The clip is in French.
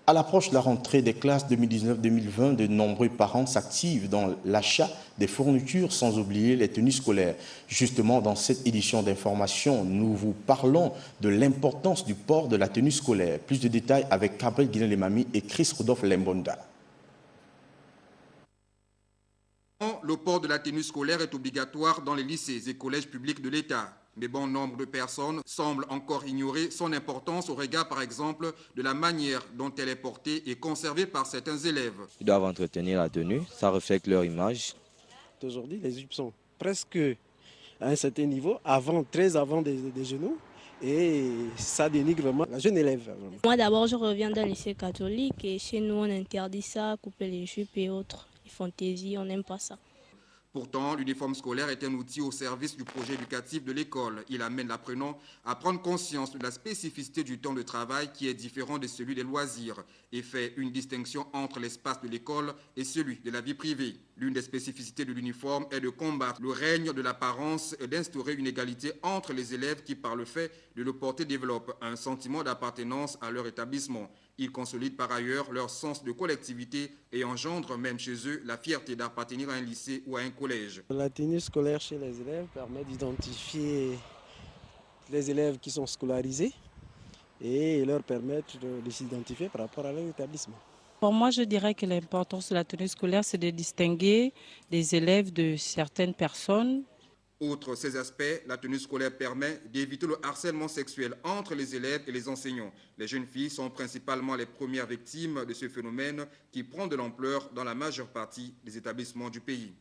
À l'approche de la rentrée des classes 2019-2020, de nombreux parents s'activent dans l'achat des fournitures, sans oublier les tenues scolaires. Justement, dans cette édition d'information, nous vous parlons de l'importance du port de la tenue scolaire. Plus de détails avec Gabriel Guiné-Lemami et Chris Rodolphe Lembonda. Le port de la tenue scolaire est obligatoire dans les lycées et collèges publics de l'État. Mais bon nombre de personnes semblent encore ignorer son importance au regard, par exemple, de la manière dont elle est portée et conservée par certains élèves. Ils doivent entretenir la tenue, ça reflète leur image. Aujourd'hui, les jupes sont presque à un certain niveau, très avant des genoux, et ça dénigre vraiment la jeune élève. Vraiment. Moi d'abord, je reviens d'un lycée catholique et chez nous, on interdit ça, couper les jupes et autres. Les fantaisies, on n'aime pas ça. Pourtant, l'uniforme scolaire est un outil au service du projet éducatif de l'école. Il amène l'apprenant à prendre conscience de la spécificité du temps de travail qui est différent de celui des loisirs et fait une distinction entre l'espace de l'école et celui de la vie privée. L'une des spécificités de l'uniforme est de combattre le règne de l'apparence et d'instaurer une égalité entre les élèves qui, par le fait de le porter, développent un sentiment d'appartenance à leur établissement. Ils consolident par ailleurs leur sens de collectivité et engendrent même chez eux la fierté d'appartenir à un lycée ou à un collège. La tenue scolaire chez les élèves permet d'identifier les élèves qui sont scolarisés et leur permettre de s'identifier par rapport à leur établissement. Pour moi, je dirais que l'importance de la tenue scolaire, c'est de distinguer des élèves de certaines personnes. Outre ces aspects, la tenue scolaire permet d'éviter le harcèlement sexuel entre les élèves et les enseignants. Les jeunes filles sont principalement les premières victimes de ce phénomène qui prend de l'ampleur dans la majeure partie des établissements du pays.